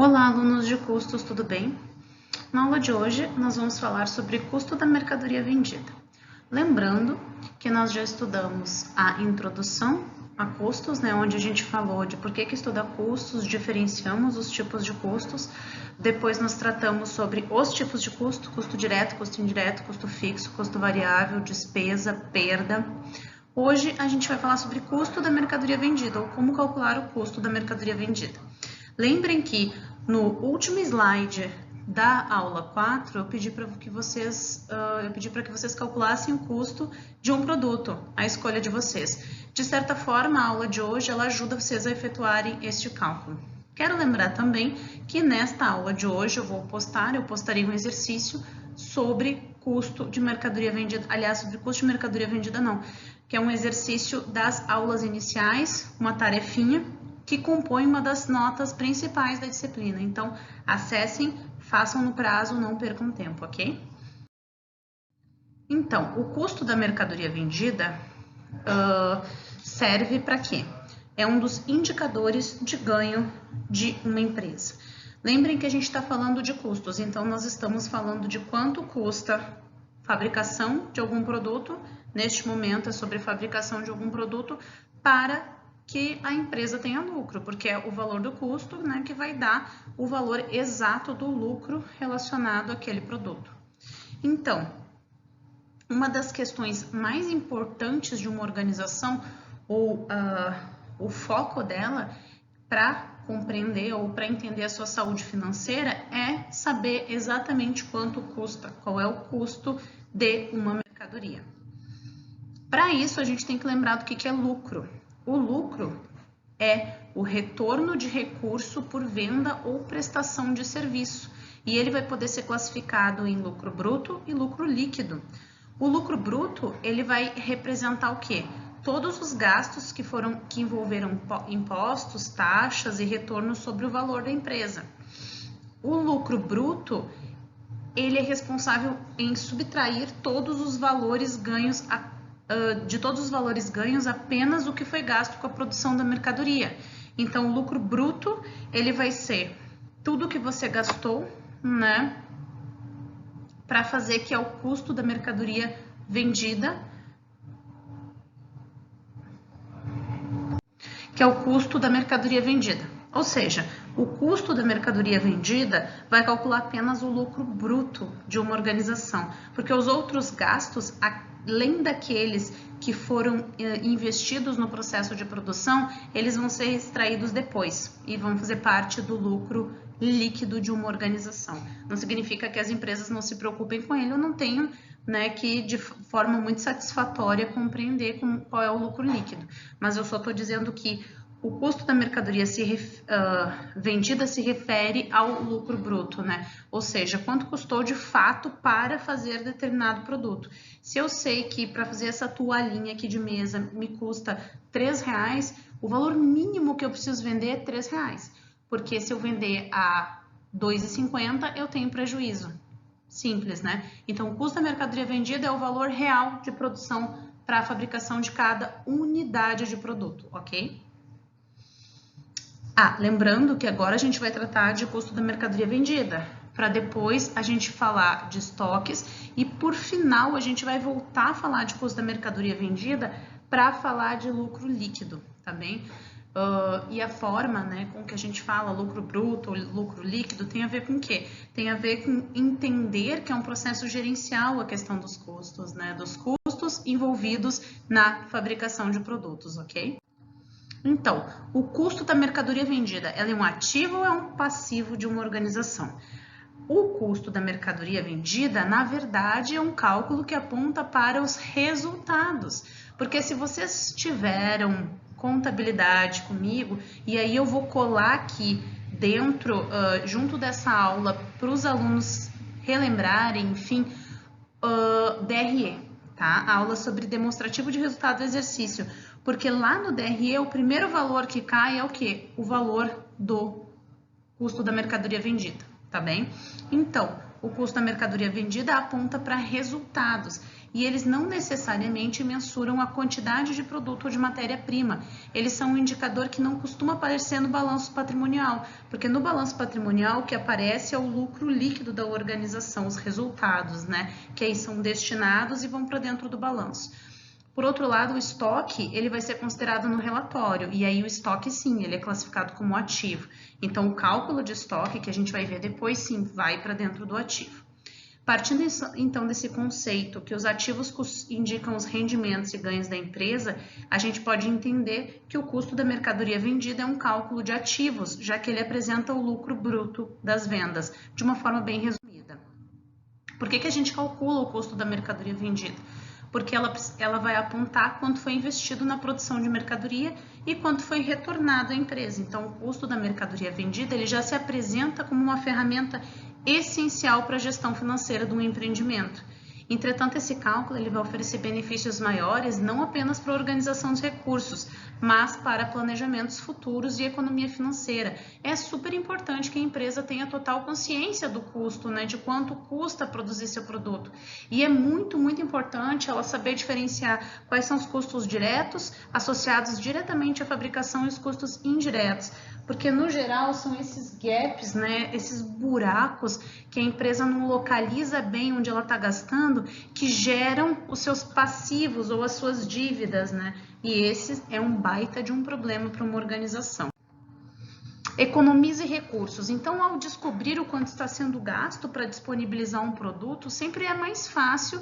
Olá, alunos de custos, tudo bem? Na aula de hoje, nós vamos falar sobre custo da mercadoria vendida. Lembrando que nós já estudamos a introdução a custos, onde a gente falou de por que estuda custos, diferenciamos os tipos de custos. Depois nós tratamos sobre os tipos de custo, custo direto, custo indireto, custo fixo, custo variável, despesa, perda. Hoje a gente vai falar sobre custo da mercadoria vendida, ou como calcular o custo da mercadoria vendida. Lembrem que no último slide da aula 4, eu pedi para que vocês calculassem o custo de um produto, a escolha de vocês. De certa forma, a aula de hoje ela ajuda vocês a efetuarem este cálculo. Quero lembrar também que nesta aula de hoje eu postarei um exercício sobre custo de mercadoria vendida, aliás, sobre custo de mercadoria vendida não, que é um exercício das aulas iniciais, uma tarefinha, que compõe uma das notas principais da disciplina. Então, acessem, façam no prazo, não percam tempo, ok? Então, o custo da mercadoria vendida serve para quê? É um dos indicadores de ganho de uma empresa. Lembrem que a gente está falando de custos, então nós estamos falando de quanto custa a fabricação de algum produto. Neste momento é sobre fabricação de algum produto para que a empresa tenha lucro, porque é o valor do custo, que vai dar o valor exato do lucro relacionado àquele produto. Então, uma das questões mais importantes de uma organização, ou o foco dela, para compreender ou para entender a sua saúde financeira, é saber exatamente quanto custa, qual é o custo de uma mercadoria. Para isso, a gente tem que lembrar do que é lucro. O lucro é o retorno de recurso por venda ou prestação de serviço, e ele vai poder ser classificado em lucro bruto e lucro líquido. O lucro bruto, ele vai representar o quê? Todos os gastos que envolveram impostos, taxas e retorno sobre o valor da empresa. O lucro bruto, ele é responsável em subtrair todos os valores ganhos apenas o que foi gasto com a produção da mercadoria. Então, o lucro bruto, ele vai ser tudo que você gastou, para fazer, que é o custo da mercadoria vendida, Ou seja, o custo da mercadoria vendida vai calcular apenas o lucro bruto de uma organização, porque os outros gastos, além daqueles que foram investidos no processo de produção, eles vão ser extraídos depois e vão fazer parte do lucro líquido de uma organização. Não significa que as empresas não se preocupem com ele ou não tenham que de forma muito satisfatória compreender qual é o lucro líquido, mas eu só estou dizendo que o custo da mercadoria vendida se refere ao lucro bruto, Ou seja, quanto custou de fato para fazer determinado produto. Se eu sei que para fazer essa toalhinha aqui de mesa me custa R$3, o valor mínimo que eu preciso vender é R$3, porque se eu vender a R$2,50 eu tenho prejuízo. Simples, Então, o custo da mercadoria vendida é o valor real de produção para a fabricação de cada unidade de produto, ok? Lembrando que agora a gente vai tratar de custo da mercadoria vendida, para depois a gente falar de estoques e por final a gente vai voltar a falar de custo da mercadoria vendida para falar de lucro líquido, tá bem? E a forma, com que a gente fala lucro bruto ou lucro líquido tem a ver com o quê? Tem a ver com entender que é um processo gerencial a questão dos custos, dos custos envolvidos na fabricação de produtos, ok? Então, o custo da mercadoria vendida, ela é um ativo ou é um passivo de uma organização? O custo da mercadoria vendida, na verdade, é um cálculo que aponta para os resultados. Porque se vocês tiveram contabilidade comigo, e aí eu vou colar aqui dentro, junto dessa aula, para os alunos relembrarem, enfim, DRE, tá? A aula sobre demonstrativo de resultado do exercício. Porque lá no DRE, o primeiro valor que cai é o quê? O valor do custo da mercadoria vendida, tá bem? Então, o custo da mercadoria vendida aponta para resultados. e eles não necessariamente mensuram a quantidade de produto ou de matéria-prima. Eles são um indicador que não costuma aparecer no balanço patrimonial, porque no balanço patrimonial o que aparece é o lucro líquido da organização, os resultados, né? Que aí são destinados e vão para dentro do balanço. Por outro lado, o estoque, ele vai ser considerado no relatório, e aí o estoque, sim, ele é classificado como ativo. Então, o cálculo de estoque, que a gente vai ver depois, sim, vai para dentro do ativo. Partindo, então, desse conceito que os ativos indicam os rendimentos e ganhos da empresa, a gente pode entender que o custo da mercadoria vendida é um cálculo de ativos, já que ele apresenta o lucro bruto das vendas, de uma forma bem resumida. Por que a gente calcula o custo da mercadoria vendida? Porque ela vai apontar quanto foi investido na produção de mercadoria e quanto foi retornado à empresa. Então, o custo da mercadoria vendida ele já se apresenta como uma ferramenta essencial para a gestão financeira de um empreendimento. Entretanto, esse cálculo ele vai oferecer benefícios maiores não apenas para a organização dos recursos, mas para planejamentos futuros e economia financeira. É super importante que a empresa tenha total consciência do custo, né, de quanto custa produzir seu produto. E é muito, muito importante ela saber diferenciar quais são os custos diretos associados diretamente à fabricação e os custos indiretos. Porque, no geral, são esses gaps, né, esses buracos que a empresa não localiza bem onde ela está gastando, que geram os seus passivos ou as suas dívidas, né? E esse é um baita de um problema para uma organização. Economize recursos. Então, ao descobrir o quanto está sendo gasto para disponibilizar um produto, sempre é mais fácil,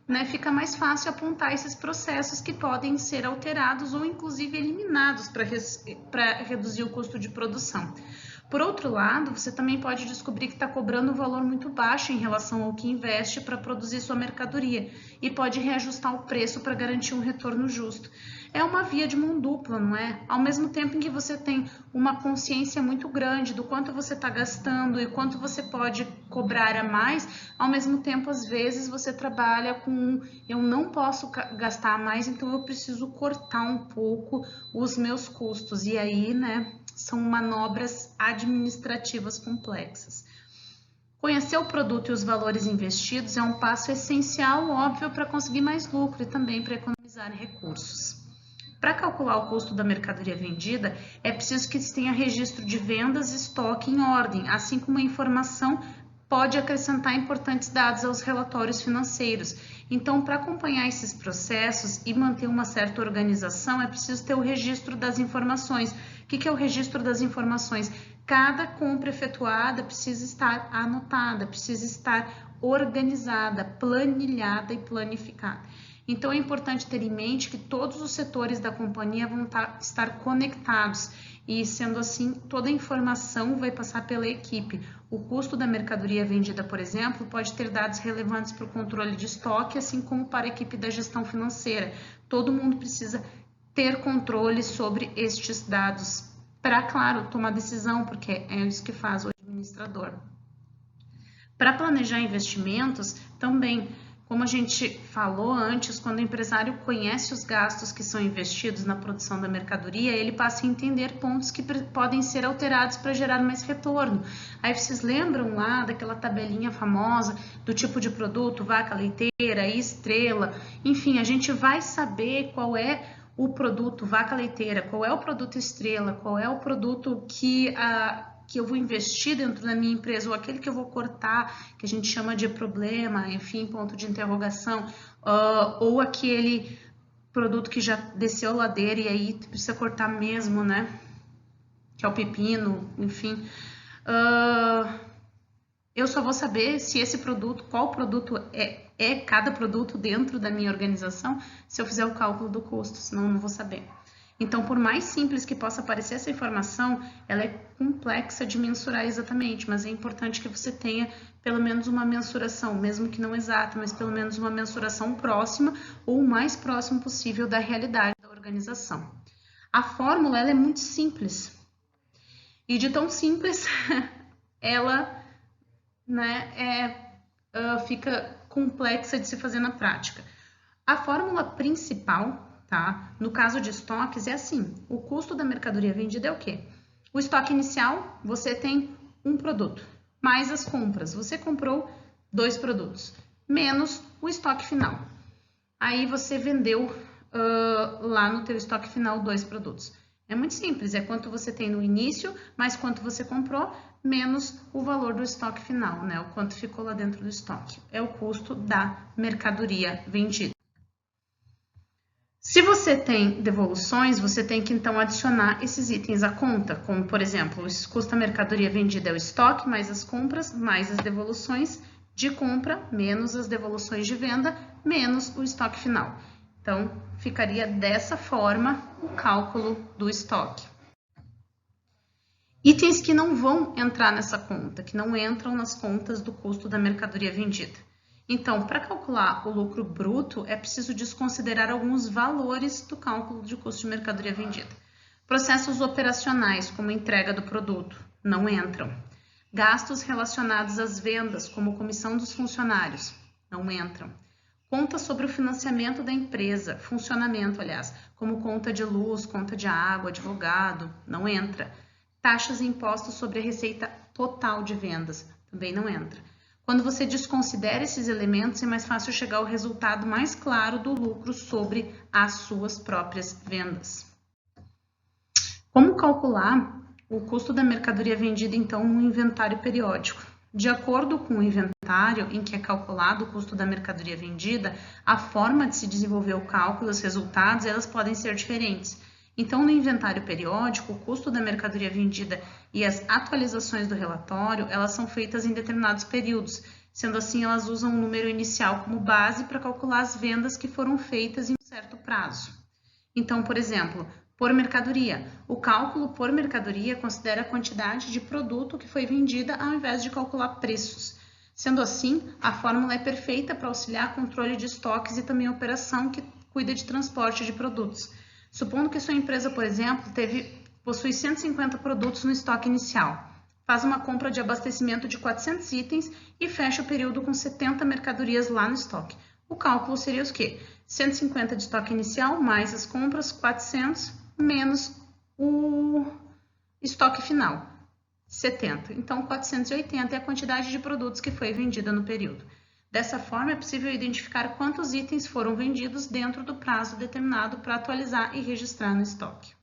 né? Fica mais fácil apontar esses processos que podem ser alterados ou, inclusive, eliminados para reduzir o custo de produção. Por outro lado, você também pode descobrir que está cobrando um valor muito baixo em relação ao que investe para produzir sua mercadoria e pode reajustar o preço para garantir um retorno justo. É uma via de mão dupla, não é? Ao mesmo tempo em que você tem uma consciência muito grande do quanto você está gastando e quanto você pode cobrar a mais, ao mesmo tempo, às vezes, você trabalha com eu não posso gastar mais, então eu preciso cortar um pouco os meus custos. E aí, né? São manobras administrativas complexas. Conhecer o produto e os valores investidos é um passo essencial, óbvio, para conseguir mais lucro e também para economizar recursos. Para calcular o custo da mercadoria vendida, é preciso que se tenha registro de vendas e estoque em ordem, assim como a informação pode acrescentar importantes dados aos relatórios financeiros. Então, para acompanhar esses processos e manter uma certa organização, é preciso ter o registro das informações. O que é o registro das informações? Cada compra efetuada precisa estar anotada, precisa estar organizada, planilhada e planificada. Então, é importante ter em mente que todos os setores da companhia vão estar conectados e, sendo assim, toda a informação vai passar pela equipe. O custo da mercadoria vendida, por exemplo, pode ter dados relevantes para o controle de estoque, assim como para a equipe da gestão financeira. Todo mundo precisa ter controle sobre estes dados para, claro, tomar decisão, porque é isso que faz o administrador. Para planejar investimentos, também, como a gente falou antes, quando o empresário conhece os gastos que são investidos na produção da mercadoria, ele passa a entender pontos que podem ser alterados para gerar mais retorno. Aí vocês lembram lá daquela tabelinha famosa do tipo de produto, vaca leiteira, estrela, enfim, a gente vai saber qual é o produto vaca leiteira, qual é o produto estrela, qual é o produto que eu vou investir dentro da minha empresa, ou aquele que eu vou cortar, que a gente chama de problema, enfim, ponto de interrogação, ou aquele produto que já desceu a ladeira e aí precisa cortar mesmo, né? Que é o pepino, enfim. Eu só vou saber se esse produto, qual produto é cada produto dentro da minha organização, se eu fizer o cálculo do custo, senão eu não vou saber. Então, por mais simples que possa parecer essa informação, ela é complexa de mensurar exatamente, mas é importante que você tenha pelo menos uma mensuração, mesmo que não exata, mas pelo menos uma mensuração próxima ou o mais próximo possível da realidade da organização. A fórmula ela é muito simples e de tão simples ela fica complexa de se fazer na prática. A fórmula principal, tá? No caso de estoques é assim, o custo da mercadoria vendida é o quê? O estoque inicial, você tem um produto, mais as compras, você comprou 2 produtos, menos o estoque final. aí você vendeu lá no teu estoque final 2 produtos. É muito simples, é quanto você tem no início, mais quanto você comprou, menos o valor do estoque final, né? O quanto ficou lá dentro do estoque. É o custo da mercadoria vendida. Se você tem devoluções, você tem que então adicionar esses itens à conta, como por exemplo, o custo da mercadoria vendida é o estoque, mais as compras, mais as devoluções de compra, menos as devoluções de venda, menos o estoque final. Então, ficaria dessa forma o cálculo do estoque. Itens que não vão entrar nessa conta, que não entram nas contas do custo da mercadoria vendida. Então, para calcular o lucro bruto, é preciso desconsiderar alguns valores do cálculo de custo de mercadoria vendida. Processos operacionais, como a entrega do produto, não entram. Gastos relacionados às vendas, como comissão dos funcionários, não entram. Contas sobre o financiamento da empresa, funcionamento, aliás, como conta de luz, conta de água, advogado, não entra. Taxas e impostos sobre a receita total de vendas, também não entra. Quando você desconsidera esses elementos, é mais fácil chegar ao resultado mais claro do lucro sobre as suas próprias vendas. Como calcular o custo da mercadoria vendida, então, no inventário periódico? De acordo com o inventário em que é calculado o custo da mercadoria vendida, a forma de se desenvolver o cálculo e os resultados, elas podem ser diferentes. Então, no inventário periódico, o custo da mercadoria vendida e as atualizações do relatório, elas são feitas em determinados períodos. Sendo assim, elas usam um número inicial como base para calcular as vendas que foram feitas em um certo prazo. Então, por exemplo, por mercadoria. O cálculo por mercadoria considera a quantidade de produto que foi vendida ao invés de calcular preços. Sendo assim, a fórmula é perfeita para auxiliar controle de estoques e também a operação que cuida de transporte de produtos. Supondo que sua empresa, por exemplo, possui 150 produtos no estoque inicial. Faz uma compra de abastecimento de 400 itens e fecha o período com 70 mercadorias lá no estoque. O cálculo seria os quê? 150 de estoque inicial, mais as compras, 400, menos o estoque final, 70. Então, 480 é a quantidade de produtos que foi vendida no período. Dessa forma, é possível identificar quantos itens foram vendidos dentro do prazo determinado para atualizar e registrar no estoque.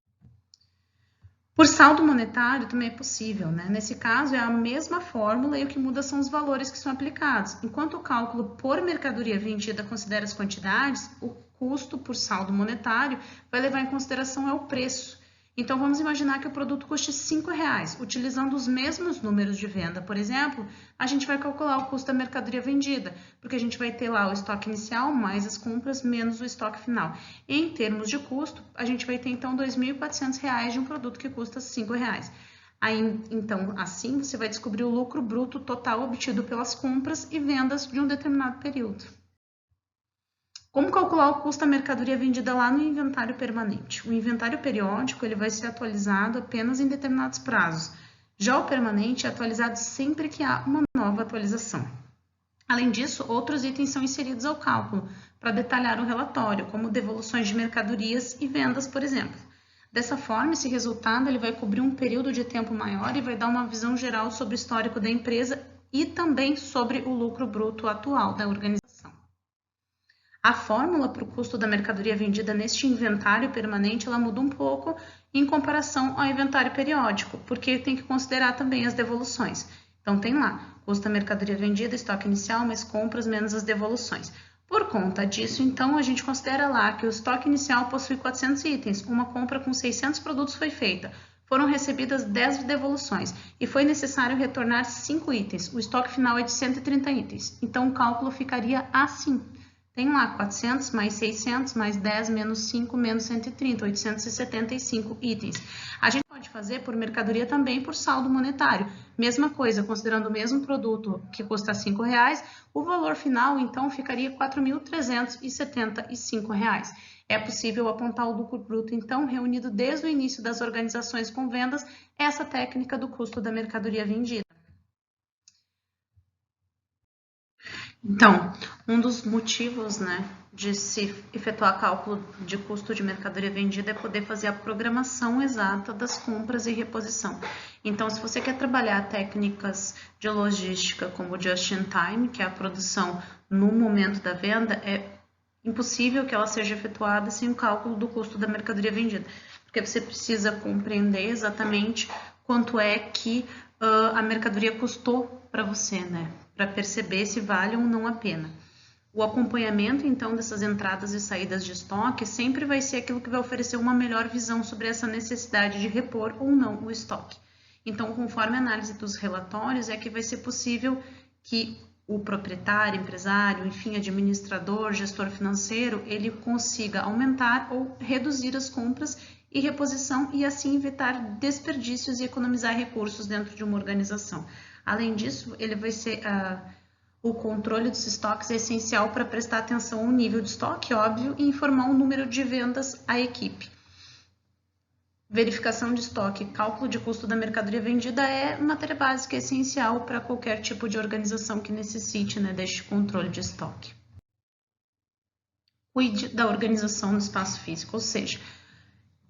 Por saldo monetário também é possível, né? Nesse caso é a mesma fórmula e o que muda são os valores que são aplicados. Enquanto o cálculo por mercadoria vendida considera as quantidades, o custo por saldo monetário vai levar em consideração o preço. Então vamos imaginar que o produto custe R$5. Utilizando os mesmos números de venda, por exemplo, a gente vai calcular o custo da mercadoria vendida, porque a gente vai ter lá o estoque inicial mais as compras menos o estoque final. Em termos de custo, a gente vai ter então R$2.400 de um produto que custa R$5. Aí, então, assim você vai descobrir o lucro bruto total obtido pelas compras e vendas de um determinado período. Como calcular o custo da mercadoria vendida lá no inventário permanente? O inventário periódico ele vai ser atualizado apenas em determinados prazos. Já o permanente é atualizado sempre que há uma nova atualização. Além disso, outros itens são inseridos ao cálculo para detalhar o relatório, como devoluções de mercadorias e vendas, por exemplo. Dessa forma, esse resultado ele vai cobrir um período de tempo maior e vai dar uma visão geral sobre o histórico da empresa e também sobre o lucro bruto atual da organização. A fórmula para o custo da mercadoria vendida neste inventário permanente, ela muda um pouco em comparação ao inventário periódico, porque tem que considerar também as devoluções. Então, tem lá, custo da mercadoria vendida, estoque inicial, mais compras, menos as devoluções. Por conta disso, então, a gente considera lá que o estoque inicial possui 400 itens, uma compra com 600 produtos foi feita, foram recebidas 10 devoluções e foi necessário retornar 5 itens. O estoque final é de 130 itens, então o cálculo ficaria assim. Tem lá 400 mais 600 mais 10 menos 5 menos 130, 875 itens. A gente pode fazer por mercadoria também por saldo monetário. Mesma coisa, considerando o mesmo produto que custa R$5, o valor final então ficaria R$4.375. É possível apontar o lucro bruto então reunido desde o início das organizações com vendas, essa técnica do custo da mercadoria vendida. Então, um dos motivos, né, de se efetuar cálculo de custo de mercadoria vendida é poder fazer a programação exata das compras e reposição. Então, se você quer trabalhar técnicas de logística como just in time, que é a produção no momento da venda, é impossível que ela seja efetuada sem o cálculo do custo da mercadoria vendida, porque você precisa compreender exatamente quanto é que a mercadoria custou para você, né? Para perceber se vale ou não a pena. O acompanhamento, então, dessas entradas e saídas de estoque sempre vai ser aquilo que vai oferecer uma melhor visão sobre essa necessidade de repor ou não o estoque. Então, conforme a análise dos relatórios, é que vai ser possível que o proprietário, empresário, enfim, administrador, gestor financeiro, ele consiga aumentar ou reduzir as compras e reposição e assim evitar desperdícios e economizar recursos dentro de uma organização. Além disso, ele vai ser o controle dos estoques é essencial para prestar atenção ao nível de estoque, óbvio, e informar o número de vendas à equipe. Verificação de estoque, cálculo de custo da mercadoria vendida é matéria básica essencial para qualquer tipo de organização que necessite, né, deste controle de estoque. Cuide da organização no espaço físico, ou seja,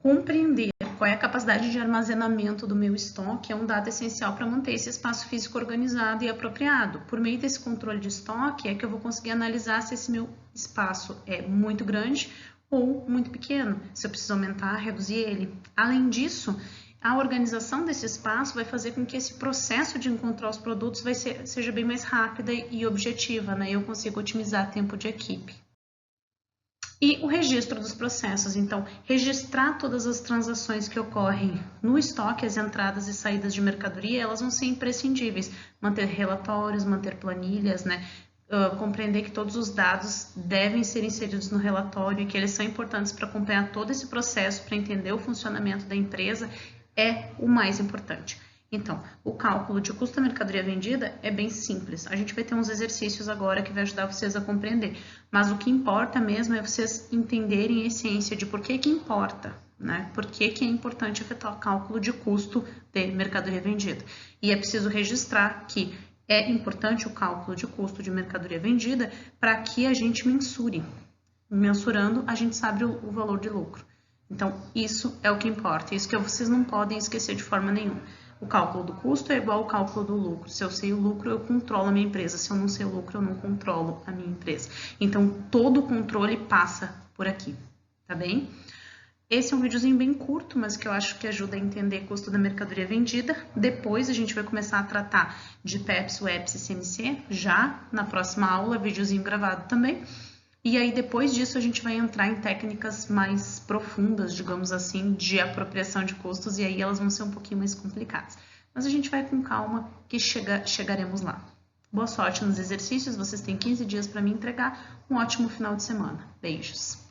compreender qual é a capacidade de armazenamento do meu estoque é um dado essencial para manter esse espaço físico organizado e apropriado. Por meio desse controle de estoque é que eu vou conseguir analisar se esse meu espaço é muito grande ou muito pequeno, se eu preciso aumentar, reduzir ele. Além disso, a organização desse espaço vai fazer com que esse processo de encontrar os produtos seja bem mais rápida e objetiva, né? Eu consigo otimizar tempo de equipe. E o registro dos processos, então, registrar todas as transações que ocorrem no estoque, as entradas e saídas de mercadoria, elas vão ser imprescindíveis. Manter relatórios, manter planilhas, né? Compreender que todos os dados devem ser inseridos no relatório e que eles são importantes para acompanhar todo esse processo, para entender o funcionamento da empresa, é o mais importante. Então, o cálculo de custo da mercadoria vendida é bem simples. A gente vai ter uns exercícios agora que vai ajudar vocês a compreender. Mas o que importa mesmo é vocês entenderem a essência de por que importa, né? Por que é importante efetuar o cálculo de custo de mercadoria vendida. E é preciso registrar que é importante o cálculo de custo de mercadoria vendida para que a gente mensure. Mensurando, a gente sabe o valor de lucro. Então, isso é o que importa. Isso que vocês não podem esquecer de forma nenhuma. O cálculo do custo é igual ao cálculo do lucro. Se eu sei o lucro, eu controlo a minha empresa. Se eu não sei o lucro, eu não controlo a minha empresa. Então, todo o controle passa por aqui, tá bem? Esse é um videozinho bem curto, mas que eu acho que ajuda a entender o custo da mercadoria vendida. Depois a gente vai começar a tratar de PEPS, WEPS e CMC, já na próxima aula, videozinho gravado também. E aí, depois disso, a gente vai entrar em técnicas mais profundas, digamos assim, de apropriação de custos, e aí elas vão ser um pouquinho mais complicadas. Mas a gente vai com calma que chegaremos lá. Boa sorte nos exercícios, vocês têm 15 dias para me entregar. Um ótimo final de semana. Beijos!